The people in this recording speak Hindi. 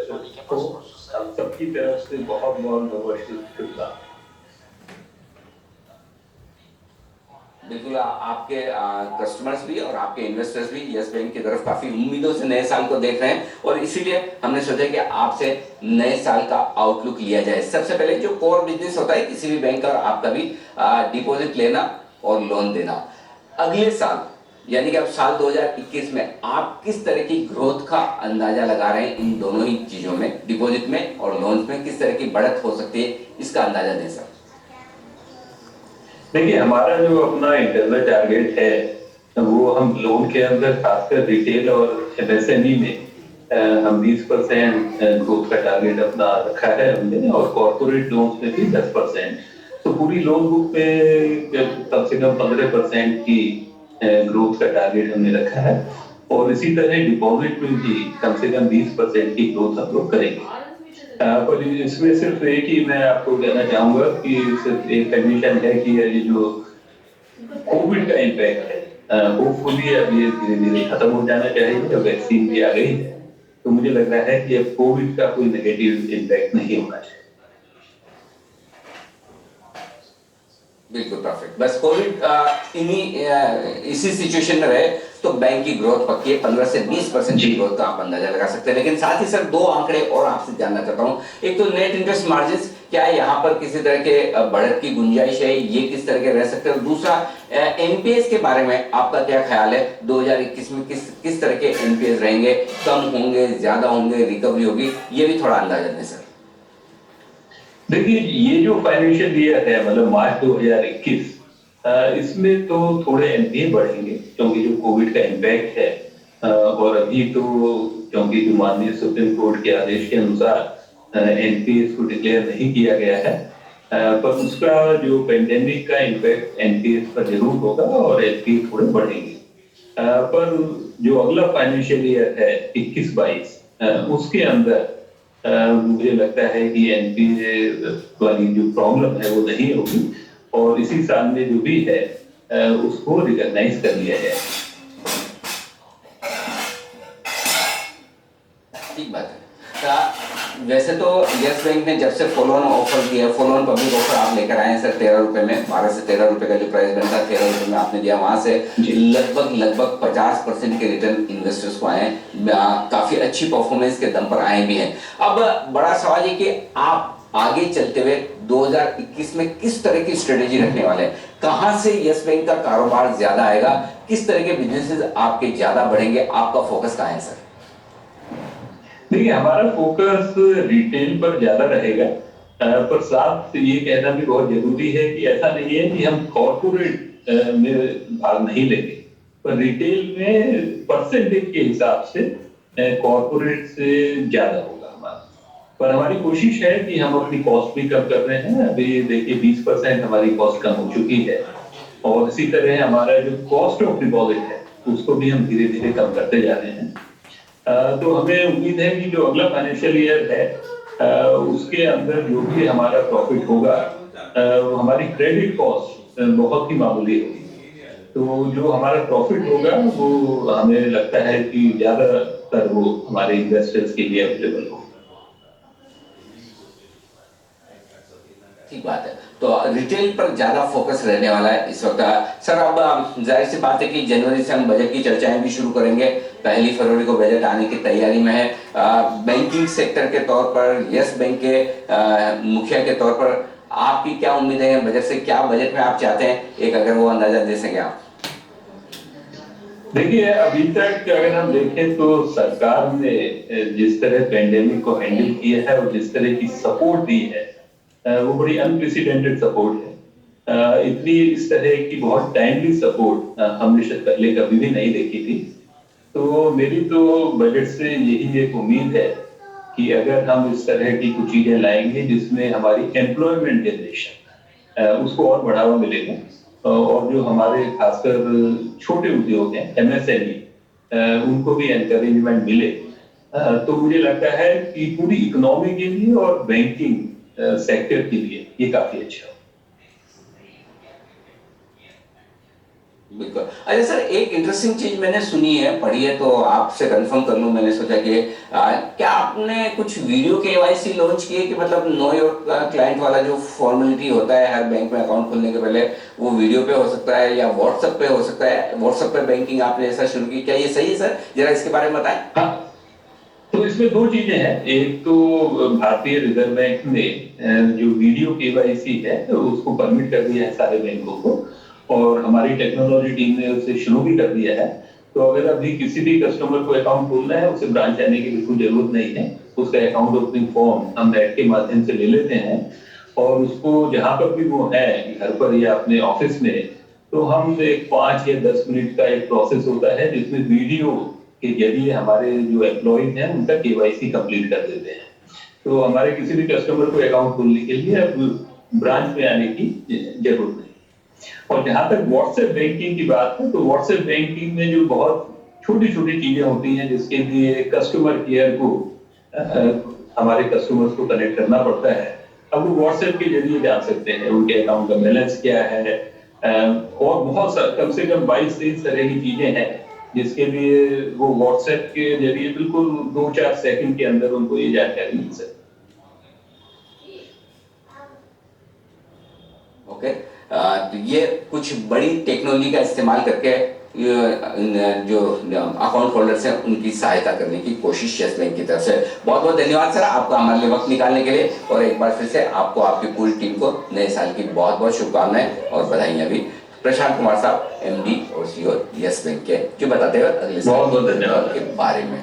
को हम सबकी तरफ से बहुत बहुत नमस्ते शुभकामनाएं। बिल्कुल आपके कस्टमर्स भी और आपके इन्वेस्टर्स भी यस बैंक की तरफ काफी उम्मीदों से नए साल को देख रहे हैं और इसीलिए हमने सोचा कि आपसे नए साल का आउटलुक लिया जाए। सबसे पहले जो कोर बिजनेस होता है किसी भी बैंक का और आपका भी, डिपॉजिट लेना और लोन देना। अगले साल यानी कि अब साल 2021 में आप किस तरह की ग्रोथ का अंदाजा लगा रहे हैं? इन दोनों ही चीजों में, डिपॉजिट में और लोन्स में किस तरह की बढ़त हो सकती है, इसका अंदाजा दें सर। देखिए, हमारा जो अपना इंटरनल टारगेट है वो हम लोन के अंदर खासकर रिटेल और एमएसएमई में हम 20% ग्रोथ का टारगेट अपना रखा है हमने, और कॉर्पोरेट लोन्स में भी 10%। तो पूरी लोन बुक में कम से कम 15% की ग्रोथ का टारगेट हमने रखा है, और इसी तरह डिपॉजिट में भी कम से कम 20% की ग्रोथ हम लोग करेंगे। पर इसमें सिर्फ एक ही मैं आपको कहना चाहूंगा कि सिर्फ एक कंडीशन है कि ये जो कोविड का इम्पैक्ट है, होपफुली अब ये धीरे धीरे खत्म हो जाना चाहिए, वैक्सीन भी आ गई है। तो मुझे लग रहा है कि अब कोविड का कोई नेगेटिव इम्पैक्ट नहीं होना चाहिए। बिल्कुल परफेक्ट। बस कोविड इसी सिचुएशन में रहे तो बैंक की ग्रोथ पक्की है। 15 से 20% की ग्रोथ का आप अंदाजा लगा सकते हैं। लेकिन साथ ही सर दो आंकड़े और आपसे जानना चाहता हूं। एक तो नेट इंटरेस्ट मार्जिन, क्या यहाँ पर किसी तरह के बढ़त की गुंजाइश है, ये किस तरह के रह सकते हैं? और दूसरा, एनपीएस के बारे में आपका क्या ख्याल है? 2021 में किस तरह के एनपीएस रहेंगे? कम होंगे, ज्यादा होंगे, रिकवरी होगी, ये भी थोड़ा अंदाजा दें सर। देखिए, ये जो फाइनेंशियल ईयर है मतलब मार्च 2021, इसमें तो थोड़े एनपीए बढ़ेंगे क्योंकि जो कोविड का इम्पैक्ट है, और अभी तो क्योंकि जो माननीय सुप्रीम कोर्ट के आदेश के अनुसार एनपीए को डिक्लेयर नहीं किया गया है, पर उसका जो पेंडेमिक का इम्पैक्ट एनपीए पर जरूर होगा और एनपीए थोड़े बढ़ेंगे। पर जो अगला फाइनेंशियल ईयर है 21-22, उसके अंदर मुझे लगता है कि एनपीए वाली जो प्रॉब्लम है वो नहीं होगी, और इसी साल में जो भी है उसको रिकॉग्नाइज कर लिया जाए। ठीक बात है। वैसे तो यस बैंक ने जब से फॉलो ऑन ऑफर दिया, फॉलो ऑन पब्लिक ऑफर आप लेकर आए हैं सर 13 रुपए में, 12 से 13 रुपए का जो प्राइस बनता है 13 रुपए में आपने दिया, वहां से लगभग 50% के रिटर्न इन्वेस्टर्स को आए हैं। काफी अच्छी परफॉर्मेंस के दम पर आए भी हैं। अब बड़ा सवाल ये कि आप आगे चलते हुए 2021 में किस तरह की स्ट्रेटेजी रखने वाले हैं? कहां से यस बैंक का कारोबार ज्यादा आएगा? किस तरह के बिजनेसेस आपके ज्यादा बढ़ेंगे? आपका फोकस कहां है सर? देखिए, हमारा फोकस रिटेल पर ज्यादा रहेगा, पर साथ ये कहना भी बहुत जरूरी है कि ऐसा नहीं है कि हम कॉर्पोरेट में भाग नहीं लेंगे, पर रिटेल में परसेंटेज के हिसाब से कॉर्पोरेट से ज्यादा होगा हमारा। पर हमारी कोशिश है कि हम अपनी कॉस्ट भी कम कर रहे हैं। अभी देखिए 20% हमारी कॉस्ट कम हो चुकी है, और इसी तरह हमारा जो कॉस्ट ऑफ डिपॉजिट है उसको भी हम धीरे धीरे कम करते जा रहे हैं। तो हमें उम्मीद है कि जो अगला फाइनेंशियल ईयर है उसके अंदर जो भी हमारा प्रॉफिट होगा, वो हमारी क्रेडिट कॉस्ट बहुत ही मामूली होगी। तो जो हमारा प्रॉफिट होगा वो हमें लगता है कि ज्यादातर वो हमारे इन्वेस्टर्स के लिए अवेलेबल होगा। ठीक बात है। तो रिटेल पर ज्यादा फोकस रहने वाला है इस वक्त। सर अब जाहिर सी बात है कि जनवरी से हम बजट की चर्चाएं भी शुरू करेंगे। 1 फरवरी को बजट आने की तैयारी में है। बैंकिंग सेक्टर के तौर पर, यस बैंक के मुखिया के तौर पर आपकी क्या उम्मीदें हैं बजट से? क्या बजट में आप चाहते हैं, एक अगर वो अंदाजा दे सके आप। देखिए, अभी तक अगर हम देखें तो सरकार ने जिस तरह पेंडेमिक को हैंडल किया है और जिस तरह की सपोर्ट दी है, वो बड़ी अनप्रेसिडेंटेड सपोर्ट है। इतनी इस तरह की बहुत टाइमली सपोर्ट हमने शायद पहले कभी भी नहीं देखी थी। तो मेरी तो बजट से यही एक उम्मीद है कि अगर हम इस तरह की कुछ चीजें लाएंगे जिसमें हमारी एम्प्लॉयमेंट जनरेशन उसको और बढ़ावा मिलेगा, और जो हमारे खासकर छोटे उद्योग हैं एमएसएमई, उनको भी एनकरेजमेंट मिले, तो मुझे लगता है कि पूरी इकोनॉमी के लिए और बैंकिंग सेक्टर के लिए ये काफी अच्छा हो। बिल्कुल। अच्छा सर, एक इंटरेस्टिंग चीज मैंने सुनी है, पढ़ी है, तो आपसे कंफर्म कर लूं, मैंने सोचा कि क्या आपने कुछ वीडियो केवाईसी लॉन्च किए कि मतलब नो योर क्लाइंट वाला जो फॉर्मेलिटी होता है हर बैंक में अकाउंट खोलने के पहले, वो वीडियो पे हो सकता है या व्हाट्सएप पे हो सकता है, व्हाट्सएप पे बैंकिंग आपने ऐसा शुरू की, क्या ये सही है सर? जरा इसके बारे में बताएं। हाँ, तो इसमें दो चीजें हैं। एक तो भारतीय रिजर्व बैंक ने जो वीडियो केवाईसी है उसको परमिट कर दिया है सारे बैंकों को, और हमारी टेक्नोलॉजी टीम ने उसे शुरू भी कर दिया है। तो अगर अभी किसी भी कस्टमर को अकाउंट खोलना है, उसे ब्रांच आने की बिल्कुल जरूरत नहीं है। उसका अकाउंट ओपनिंग फॉर्म हम नेट के माध्यम से ले लेते हैं, और उसको जहां पर भी वो है, घर पर या अपने ऑफिस में, तो हम एक 5 या 10 मिनट का एक प्रोसेस होता है जिसमें वीडियो के जरिए हमारे जो एम्प्लॉइज हैं उनका केवाईसी कंप्लीट कर देते हैं। तो हमारे किसी भी कस्टमर को अकाउंट खोलने के लिए अब ब्रांच में आने की जरूरत नहीं। और जहां तक व्हाट्सएप बैंकिंग की बात है, तो व्हाट्सएप बैंकिंग में जो बहुत छोटी छोटी चीजें होती हैं जिसके लिए कस्टमर केयर को हमारे कस्टमर्स को कनेक्ट करना पड़ता है, अब वो व्हाट्सएप के जरिए जान सकते हैं उनके अकाउंट का बैलेंस क्या है। और बहुत कम से कम 22-23 तरह की चीजें हैं जिसके लिए वो व्हाट्सएप के जरिए बिल्कुल 2-4 सेकंड के अंदर उनको ये जानकारी मिल सकती ओके। तो ये कुछ बड़ी टेक्नोलॉजी का इस्तेमाल करके जो अकाउंट होल्डर्स हैं उनकी सहायता करने की कोशिश यस बैंक की तरफ से। बहुत बहुत धन्यवाद सर आपका हमारे लिए वक्त निकालने के लिए, और एक बार फिर से आपको, आपकी पूरी टीम को नए साल की बहुत बहुत शुभकामनाएं और बधाइयां भी। प्रशांत कुमार साहब, एमडी और सीईओ यस बैंक के, जो बताते हुए अगले है। बहुत साल बहुत धन्यवाद। के बारे में।